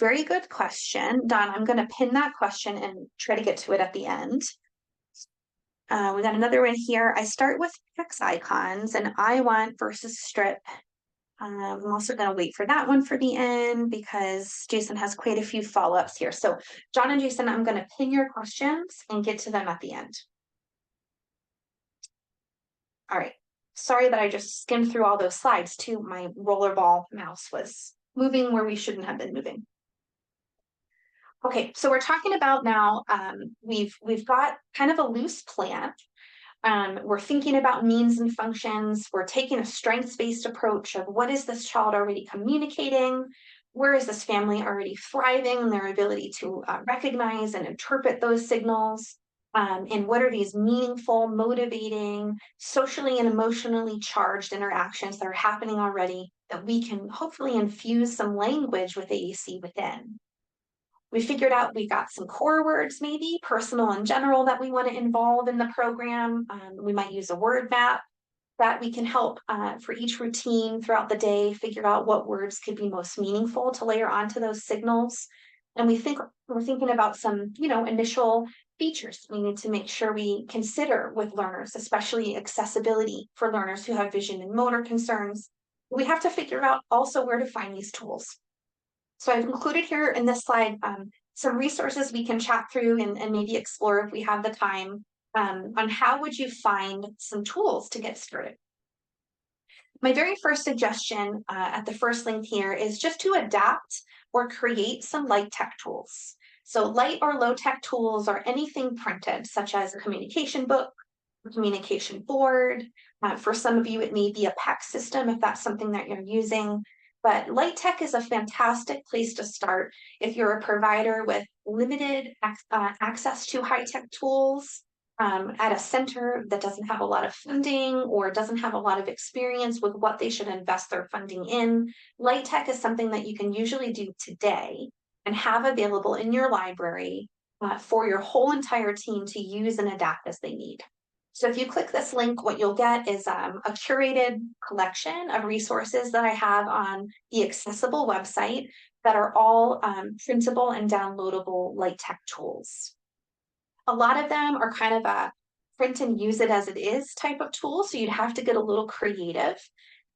Very good question. Don, I'm going to pin that question and try to get to it at the end. We got another one here. I start with X icons and I want versus strip. I'm also going to wait for that one for the end because Jason has quite a few follow-ups here. So John and Jason, I'm going to pin your questions and get to them at the end. All right. Sorry that I just skimmed through all those slides too. My rollerball mouse was moving where we shouldn't have been moving. Okay, so we're talking about now, we've got kind of a loose plan. We're thinking about means and functions. We're taking a strengths-based approach of what is this child already communicating? Where is this family already thriving in their ability to recognize and interpret those signals? And what are these meaningful, motivating, socially and emotionally charged interactions that are happening already that we can hopefully infuse some language with AAC within? We figured out we got some core words, maybe personal and general, that we want to involve in the program. We might use a word map that we can help for each routine throughout the day, figure out what words could be most meaningful to layer onto those signals. And we're thinking about some, initial features we need to make sure we consider with learners, especially accessibility for learners who have vision and motor concerns. We have to figure out also where to find these tools. So I've included here in this slide some resources we can chat through and maybe explore if we have the time on how would you find some tools to get started. My very first suggestion at the first link here is just to adapt or create some light tech tools. So light or low tech tools are anything printed, such as a communication book, a communication board. For some of you, it may be a PAC system if that's something that you're using. But light tech is a fantastic place to start if you're a provider with limited access to high-tech tools at a center that doesn't have a lot of funding or doesn't have a lot of experience with what they should invest their funding in. Light tech is something that you can usually do today and have available in your library for your whole entire team to use and adapt as they need. So if you click this link, what you'll get is a curated collection of resources that I have on the Accessible website that are all printable and downloadable light tech tools. A lot of them are kind of a print and use it as it is type of tool, so you'd have to get a little creative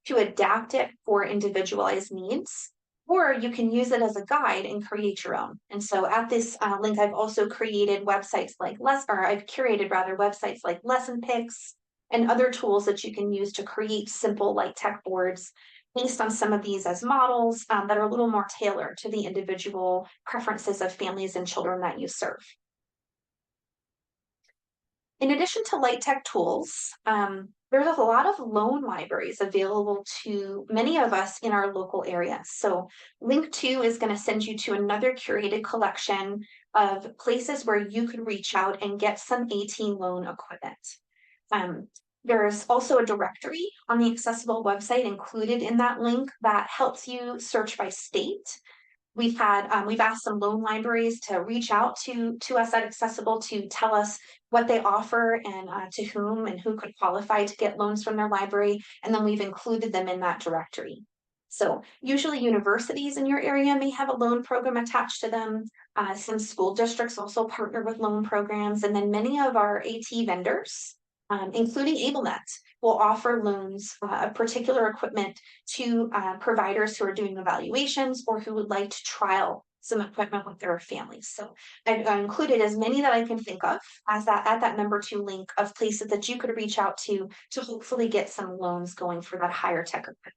to adapt it for individualized needs. Or you can use it as a guide and create your own. And so at this link, I've also created websites like I've curated rather websites like Lesson Picks and other tools that you can use to create simple light tech boards based on some of these as models that are a little more tailored to the individual preferences of families and children that you serve. In addition to light tech tools, there's a lot of loan libraries available to many of us in our local areas. So link 2 is going to send you to another curated collection of places where you could reach out and get some AT loan equipment. There's also a directory on the Accessible website included in that link that helps you search by state. We've asked some loan libraries to reach out to us at Accessible to tell us what they offer and to whom and who could qualify to get loans from their library, and then we've included them in that directory. So usually universities in your area may have a loan program attached to them. Some school districts also partner with loan programs, and then many of our AT vendors, including AbleNet, will offer loans of particular equipment to providers who are doing evaluations or who would like to trial some equipment with their families. So I've included as many that I can think of as at that number 2 link of places that you could reach out to hopefully get some loans going for that higher tech equipment.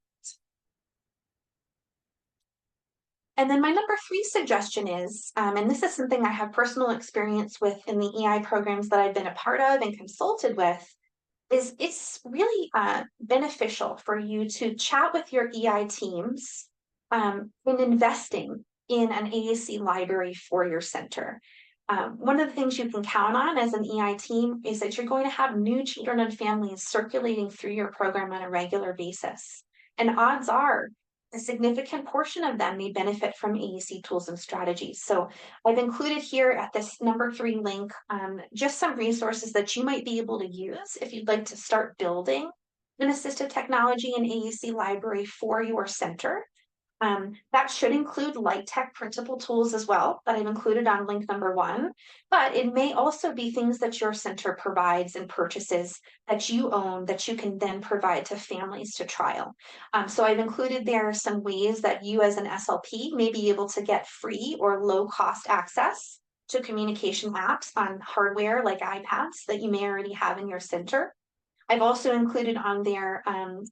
And then my number 3 suggestion is, and this is something I have personal experience with in the EI programs that I've been a part of and consulted with, is it's really beneficial for you to chat with your EI teams in investing in an AAC library for your center. One of the things you can count on as an EI team is that you're going to have new children and families circulating through your program on a regular basis. And odds are a significant portion of them may benefit from AAC tools and strategies. So I've included here at this number 3 link just some resources that you might be able to use if you'd like to start building an assistive technology and AAC library for your center. That should include light tech printable tools as well that I've included on link number 1, but it may also be things that your center provides and purchases that you own that you can then provide to families to trial. So I've included there some ways that you as an SLP may be able to get free or low cost access to communication apps on hardware like iPads that you may already have in your center. I've also included on there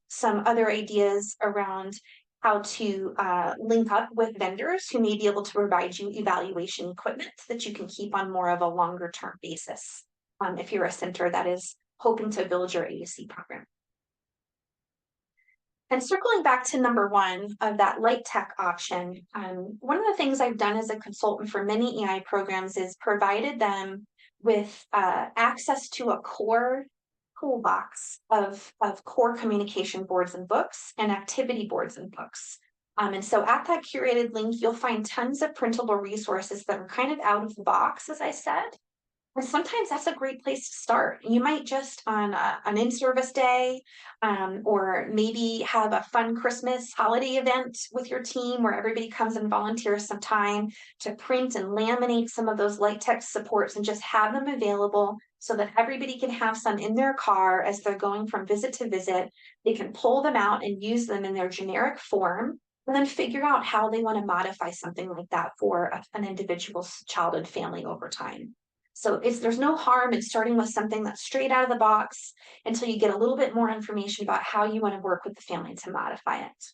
some other ideas around how to link up with vendors who may be able to provide you evaluation equipment that you can keep on more of a longer term basis if you're a center that is hoping to build your AAC program. And circling back to number 1 of that light tech option, one of the things I've done as a consultant for many EI programs is provided them with access to a core toolbox of core communication boards and books and activity boards and books. And so at that curated link, you'll find tons of printable resources that are kind of out of the box, as I said. And sometimes that's a great place to start. You might just on an in-service day, or maybe have a fun Christmas holiday event with your team where everybody comes and volunteers some time to print and laminate some of those light text supports and just have them available so that everybody can have some in their car as they're going from visit to visit. They can pull them out and use them in their generic form and then figure out how they want to modify something like that for an individual child and family over time. So there's no harm in starting with something that's straight out of the box until you get a little bit more information about how you want to work with the family to modify it.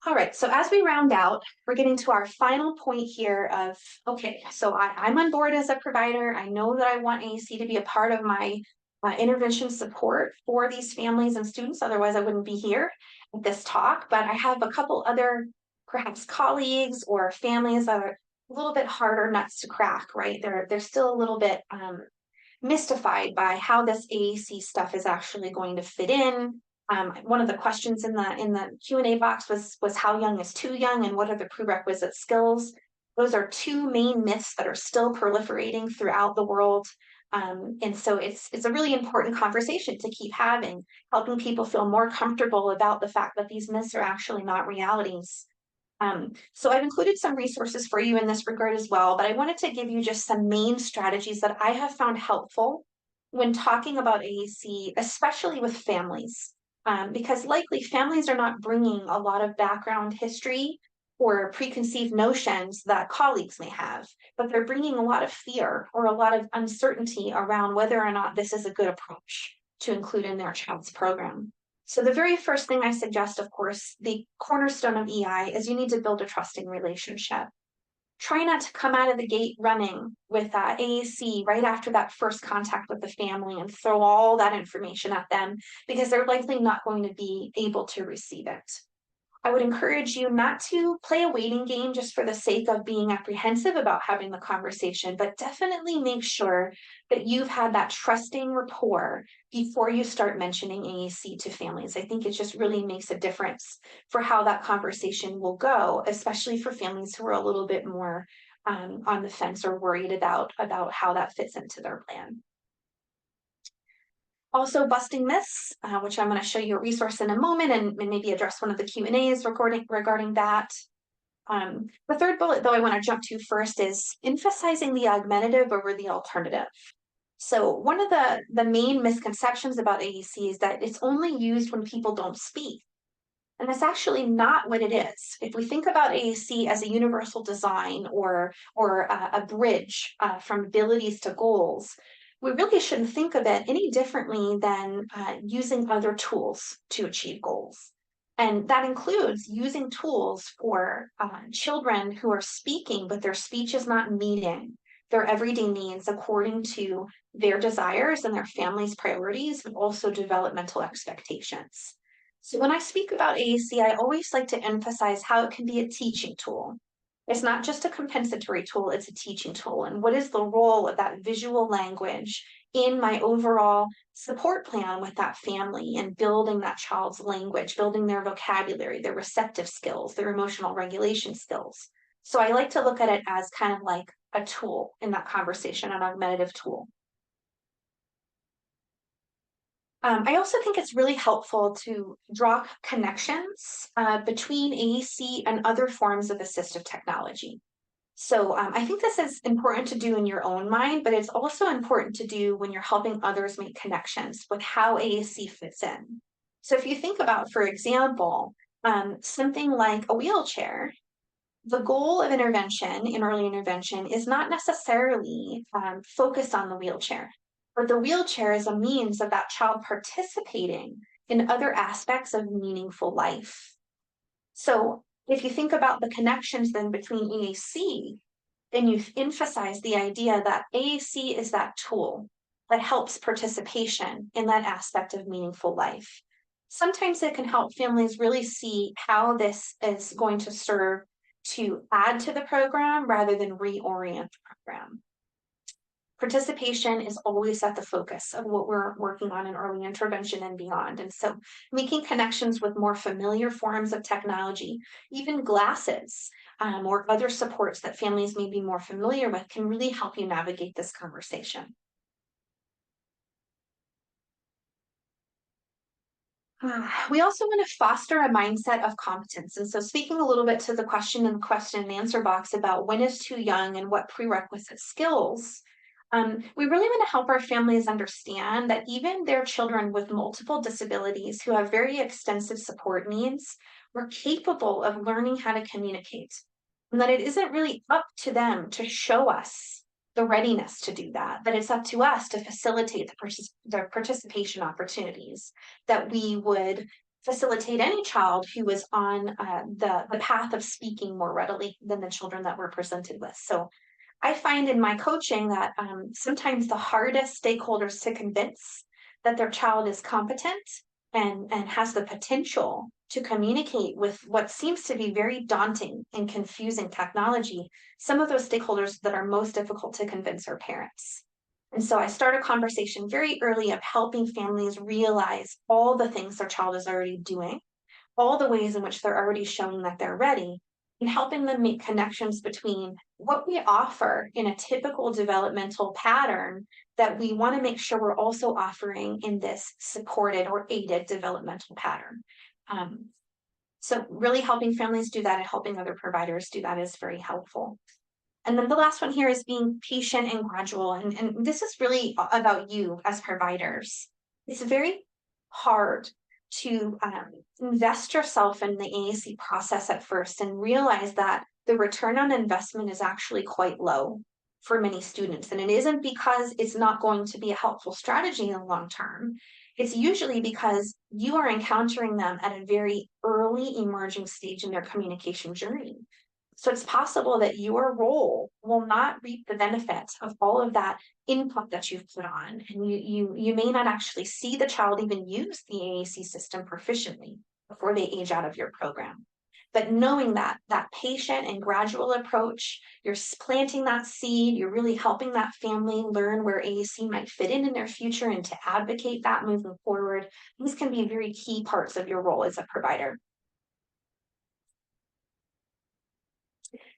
All right, so as we round out, we're getting to our final point here of, okay, so I'm on board as a provider. I know that I want AAC to be a part of my intervention support for these families and students. Otherwise, I wouldn't be here at this talk. But I have a couple other perhaps colleagues or families that are a little bit harder nuts to crack, right? They're still a little bit mystified by how this AAC stuff is actually going to fit in. One of the questions in the Q&A box was how young is too young and what are the prerequisite skills? Those are two main myths that are still proliferating throughout the world. And so it's a really important conversation to keep having, helping people feel more comfortable about the fact that these myths are actually not realities. So I've included some resources for you in this regard as well, but I wanted to give you just some main strategies that I have found helpful when talking about AAC, especially with families, because likely families are not bringing a lot of background history or preconceived notions that colleagues may have, but they're bringing a lot of fear or a lot of uncertainty around whether or not this is a good approach to include in their child's program. So the very first thing I suggest, of course, the cornerstone of EI is you need to build a trusting relationship. Try not to come out of the gate running with AAC right after that first contact with the family and throw all that information at them because they're likely not going to be able to receive it. I would encourage you not to play a waiting game just for the sake of being apprehensive about having the conversation, but definitely make sure that you've had that trusting rapport before you start mentioning AAC to families. I think it just really makes a difference for how that conversation will go, especially for families who are a little bit more on the fence or worried about how that fits into their plan. Also busting myths, which I'm going to show you a resource in a moment and maybe address one of the Q&As regarding that. The third bullet, though, I want to jump to first is emphasizing the augmentative over the alternative. So one of the main misconceptions about AAC is that it's only used when people don't speak. And that's actually not what it is. If we think about AAC as a universal design or a bridge from abilities to goals, we really shouldn't think of it any differently than using other tools to achieve goals. And that includes using tools for children who are speaking, but their speech is not meeting their everyday needs according to their desires and their family's priorities, but also developmental expectations. So when I speak about AAC, I always like to emphasize how it can be a teaching tool. It's not just a compensatory tool, it's a teaching tool. And what is the role of that visual language in my overall support plan with that family and building that child's language, building their vocabulary, their receptive skills, their emotional regulation skills. So I like to look at it as kind of like a tool in that conversation, an augmentative tool. I also think it's really helpful to draw connections between AAC and other forms of assistive technology. So I think this is important to do in your own mind, but it's also important to do when you're helping others make connections with how AAC fits in. So if you think about, for example, something like a wheelchair, the goal of intervention in early intervention is not necessarily focused on the wheelchair, but the wheelchair is a means of that child participating in other aspects of meaningful life. So if you think about the connections then between AAC, then you emphasize the idea that AAC is that tool that helps participation in that aspect of meaningful life. Sometimes it can help families really see how this is going to serve to add to the program rather than reorient the program. Participation is always at the focus of what we're working on in early intervention and beyond. And so making connections with more familiar forms of technology, even glasses, or other supports that families may be more familiar with can really help you navigate this conversation. We also want to foster a mindset of competence. And so, speaking a little bit to the question in the question and answer box about when is too young and what prerequisite skills, we really want to help our families understand that even their children with multiple disabilities who have very extensive support needs are capable of learning how to communicate, and that it isn't really up to them to show us the readiness to do that, but it's up to us to facilitate the participation opportunities that we would facilitate any child who is on the path of speaking more readily than the children that we're presented with. So I find in my coaching that sometimes the hardest stakeholders to convince that their child is competent and has the potential to communicate with what seems to be very daunting and confusing technology, some of those stakeholders that are most difficult to convince are parents. And so I start a conversation very early of helping families realize all the things their child is already doing, all the ways in which they're already showing that they're ready, and helping them make connections between what we offer in a typical developmental pattern that we want to make sure we're also offering in this supported or aided developmental pattern. So really helping families do that and helping other providers do that is very helpful. And then the last one here is being patient and gradual. And this is really about you as providers. It's very hard to invest yourself in the AAC process at first and realize that the return on investment is actually quite low for many students. And it isn't because it's not going to be a helpful strategy in the long term. It's usually because you are encountering them at a very early emerging stage in their communication journey. So it's possible that your role will not reap the benefits of all of that input that you've put on. And you may not actually see the child even use the AAC system proficiently before they age out of your program. But knowing that patient and gradual approach, you're planting that seed, you're really helping that family learn where AAC might fit in their future and to advocate that moving forward. These can be very key parts of your role as a provider.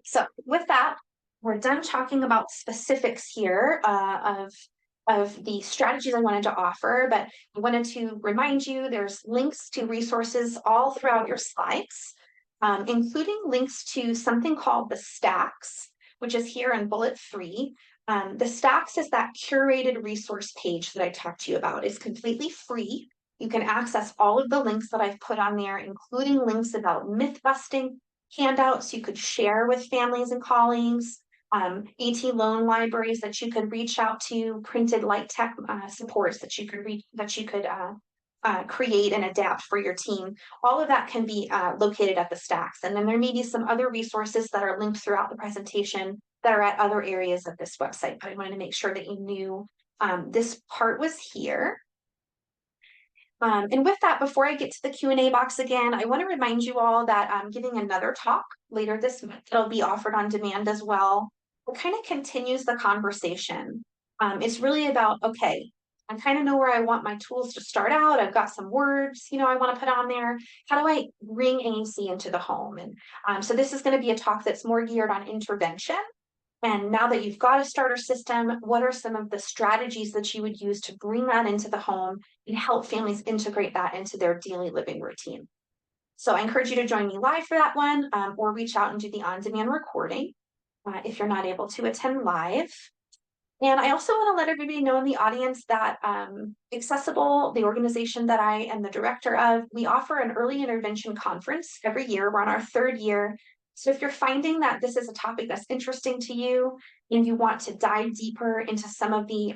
So with that, we're done talking about specifics here of the strategies I wanted to offer, but I wanted to remind you there's links to resources all throughout your slides, including links to something called the Stacks, which is here in bullet 3. The Stacks is that curated resource page that I talked to you about. It's completely free. You can access all of the links that I've put on there, including links about myth busting, handouts you could share with families and colleagues, AT loan libraries that you could reach out to, printed light tech supports that you could create and adapt for your team. All of that can be located at the Stacks. And then there may be some other resources that are linked throughout the presentation that are at other areas of this website, but I wanted to make sure that you knew this part was here. And with that, before I get to the Q&A box again, I want to remind you all that I'm giving another talk later this month. It'll be offered on demand as well. It kind of continues the conversation. It's really about, okay, I kind of know where I want my tools to start out. I've got some words, I want to put on there. How do I bring AAC into the home? And so this is going to be a talk that's more geared on intervention. And now that you've got a starter system, what are some of the strategies that you would use to bring that into the home and help families integrate that into their daily living routine? So I encourage you to join me live for that one, or reach out and do the on-demand recording if you're not able to attend live. And I also want to let everybody know in the audience that Accessible, the organization that I am the director of, we offer an early intervention conference every year. We're on our 3rd year. So if you're finding that this is a topic that's interesting to you and you want to dive deeper into some of the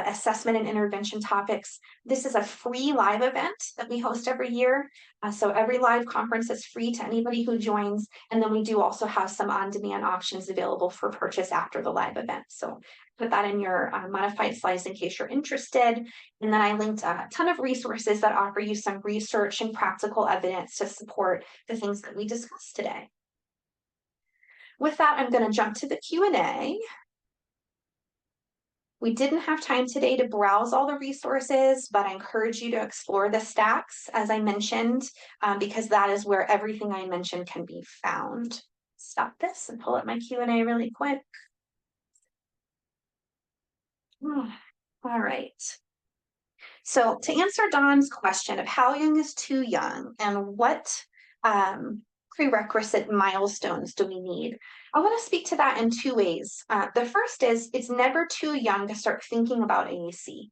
assessment and intervention topics, this is a free live event that we host every year. So every live conference is free to anybody who joins. And then we do also have some on-demand options available for purchase after the live event. So put that in your modified slides in case you're interested. And then I linked a ton of resources that offer you some research and practical evidence to support the things that we discussed today. With that, I'm going to jump to the Q&A. We didn't have time today to browse all the resources, but I encourage you to explore the stacks, as I mentioned, because that is where everything I mentioned can be found. Stop this and pull up my Q&A really quick. All right. So to answer Dawn's question of how young is too young and what prerequisite milestones do we need, I want to speak to that in two ways. The first is it's never too young to start thinking about AAC.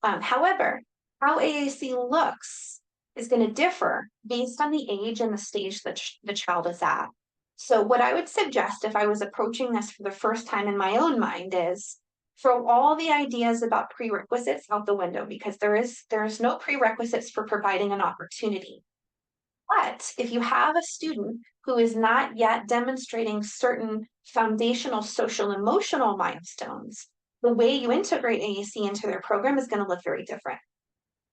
However, how AAC looks is going to differ based on the age and the stage that the child is at. So what I would suggest if I was approaching this for the first time in my own mind is throw all the ideas about prerequisites out the window, because there's no prerequisites for providing an opportunity. But if you have a student who is not yet demonstrating certain foundational social emotional milestones, the way you integrate AAC into their program is going to look very different.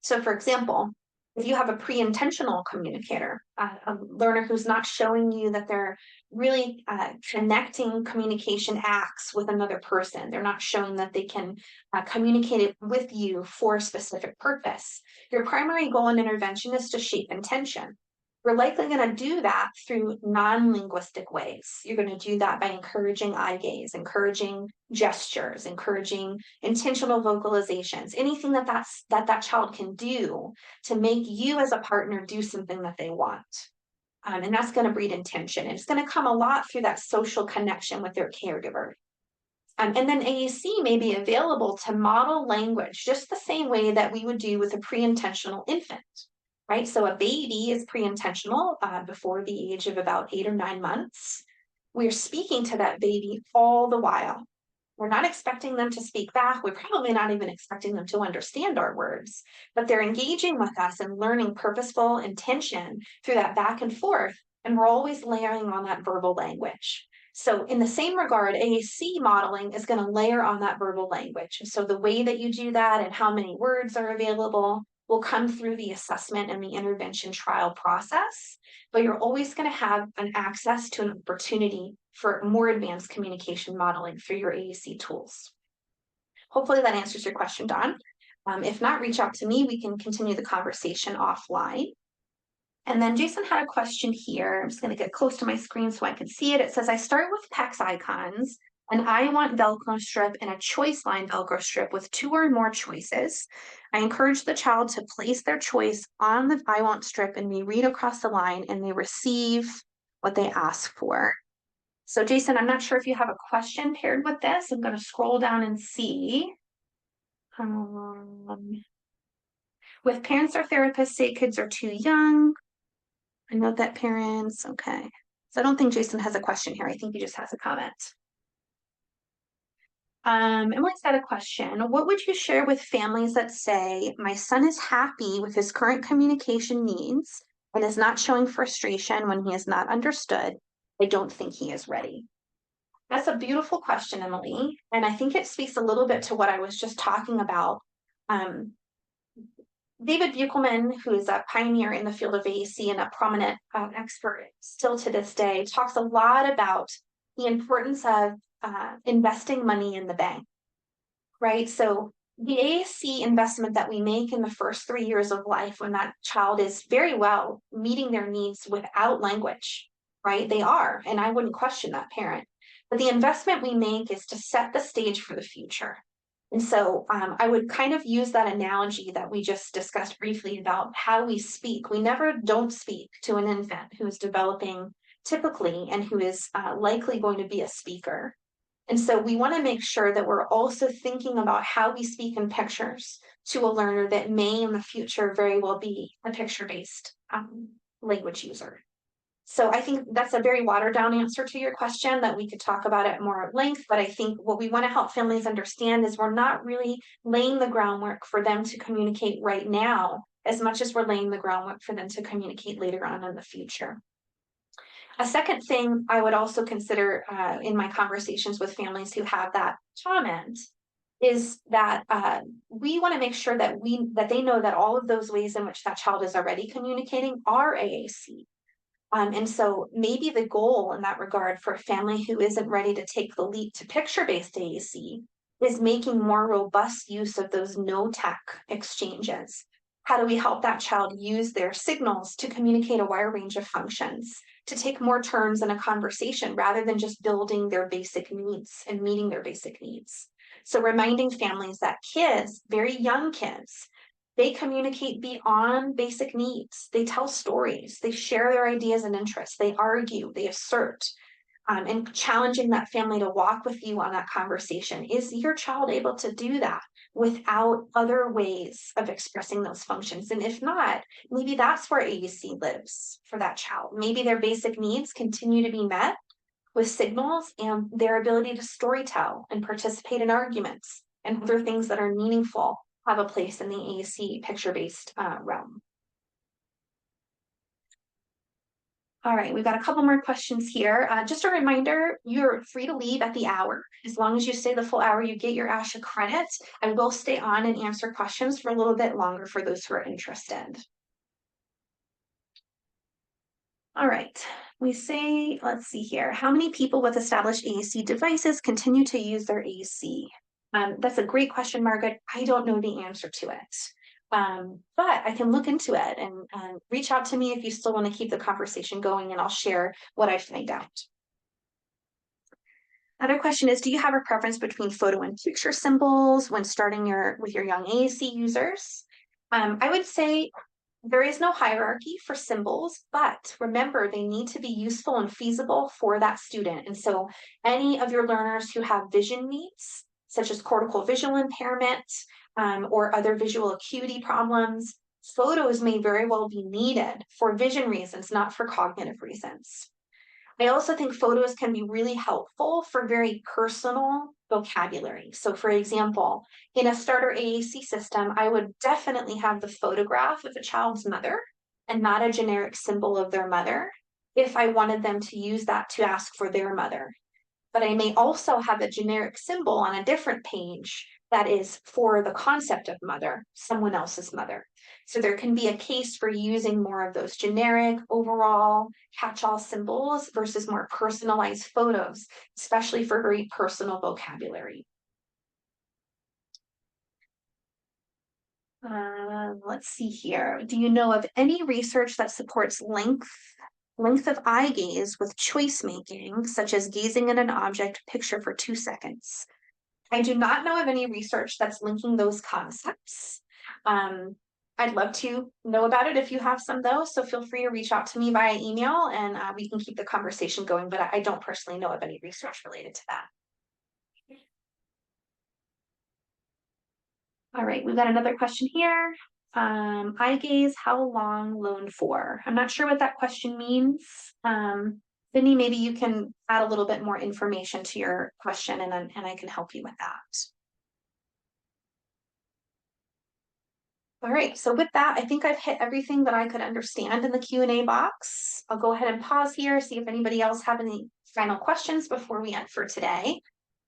So for example, if you have a pre-intentional communicator, a learner who's not showing you that they're really connecting communication acts with another person, they're not showing that they can communicate it with you for a specific purpose, your primary goal in intervention is to shape intention. We're likely going to do that through non-linguistic ways. You're going to do that by encouraging eye gaze, encouraging gestures, encouraging intentional vocalizations, anything that child can do to make you as a partner do something that they want. And that's going to breed intention. And it's going to come a lot through that social connection with their caregiver. And then AAC may be available to model language just the same way that we would do with a pre-intentional infant. Right, so a baby is pre-intentional before the age of about 8 or 9 months. We're speaking to that baby all the while. We're not expecting them to speak back. We're probably not even expecting them to understand our words, but they're engaging with us and learning purposeful intention through that back and forth. And we're always layering on that verbal language. So in the same regard, AAC modeling is going to layer on that verbal language. So the way that you do that and how many words are available will come through the assessment and the intervention trial process, but you're always going to have an access to an opportunity for more advanced communication modeling through your AAC tools. Hopefully that answers your question, Dawn. If not, reach out to me. We can continue the conversation offline. And then Jason had a question here. I'm just going to get close to my screen so I can see it. It says, I start with PEX icons and I want Velcro strip and a choice line Velcro strip with 2 or more choices. I encourage the child to place their choice on the I want strip and we read across the line and they receive what they ask for. So Jason, I'm not sure if you have a question paired with this. I'm going to scroll down and see. With parents or therapists say kids are too young. I know that parents, okay. So I don't think Jason has a question here. I think he just has a comment. Emily's got a question. What would you share with families that say, my son is happy with his current communication needs and is not showing frustration when he is not understood? I don't think he is ready. That's a beautiful question, Emily. And I think it speaks a little bit to what I was just talking about. David Buchelman, who is a pioneer in the field of AAC and a prominent expert still to this day, talks a lot about the importance of investing money in the bank, right? So the AAC investment that we make in the first 3 years of life when that child is very well meeting their needs without language, right? They are, and I wouldn't question that parent. But the investment we make is to set the stage for the future. And so I would kind of use that analogy that we just discussed briefly about how we speak. We never don't speak to an infant who is developing typically and who is likely going to be a speaker. And so we want to make sure that we're also thinking about how we speak in pictures to a learner that may in the future very well be a picture-based language user. So I think that's a very watered down answer to your question that we could talk about at more length, but I think what we want to help families understand is we're not really laying the groundwork for them to communicate right now as much as we're laying the groundwork for them to communicate later on in the future. A second thing I would also consider in my conversations with families who have that comment is that we want to make sure that they know that all of those ways in which that child is already communicating are AAC. And so maybe the goal in that regard for a family who isn't ready to take the leap to picture-based AAC is making more robust use of those no tech exchanges. How do we help that child use their signals to communicate a wider range of functions, to take more turns in a conversation rather than just building their basic needs and meeting their basic needs? So reminding families that kids, very young kids, they communicate beyond basic needs. They tell stories, they share their ideas and interests, they argue, they assert, and challenging that family to walk with you on that conversation. Is your child able to do that without other ways of expressing those functions? And if not, maybe that's where AAC lives for that child. Maybe their basic needs continue to be met with signals, and their ability to storytell and participate in arguments and other things that are meaningful have a place in the AAC picture-based realm. All right, we've got a couple more questions here. Just a reminder, you're free to leave at the hour. As long as you stay the full hour, you get your ASHA credit. I will stay on and answer questions for a little bit longer for those who are interested. All right, we say, let's see here. How many people with established AAC devices continue to use their AAC? That's a great question, Margaret. I don't know the answer to it. But I can look into it and reach out to me if you still want to keep the conversation going, and I'll share what I find out. Another question is, do you have a preference between photo and picture symbols when starting with your young AAC users? I would say there is no hierarchy for symbols, but remember, they need to be useful and feasible for that student. And so any of your learners who have vision needs, such as cortical visual impairment or other visual acuity problems, photos may very well be needed for vision reasons, not for cognitive reasons. I also think photos can be really helpful for very personal vocabulary. So for example, in a starter AAC system, I would definitely have the photograph of a child's mother and not a generic symbol of their mother if I wanted them to use that to ask for their mother. But I may also have a generic symbol on a different page that is for the concept of mother, someone else's mother. So there can be a case for using more of those generic, overall, catch-all symbols versus more personalized photos, especially for very personal vocabulary. Let's see here. Do you know of any research that supports length of eye gaze with choice making, such as gazing at an object picture for 2 seconds? I do not know of any research that's linking those concepts. I'd love to know about it if you have some though, so feel free to reach out to me via email and we can keep the conversation going, but I don't personally know of any research related to that. All right, we've got another question here. Eye gaze, how long loan for? I'm not sure what that question means. Vinny, maybe you can add a little bit more information to your question and I can help you with that. All right, so with that, I think I've hit everything that I could understand in the Q&A box. I'll go ahead and pause here, see if anybody else have any final questions before we end for today.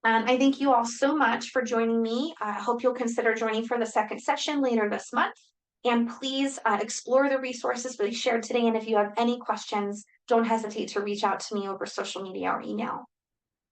I thank you all so much for joining me. I hope you'll consider joining for the second session later this month. And please explore the resources we shared today. And if you have any questions, don't hesitate to reach out to me over social media or email.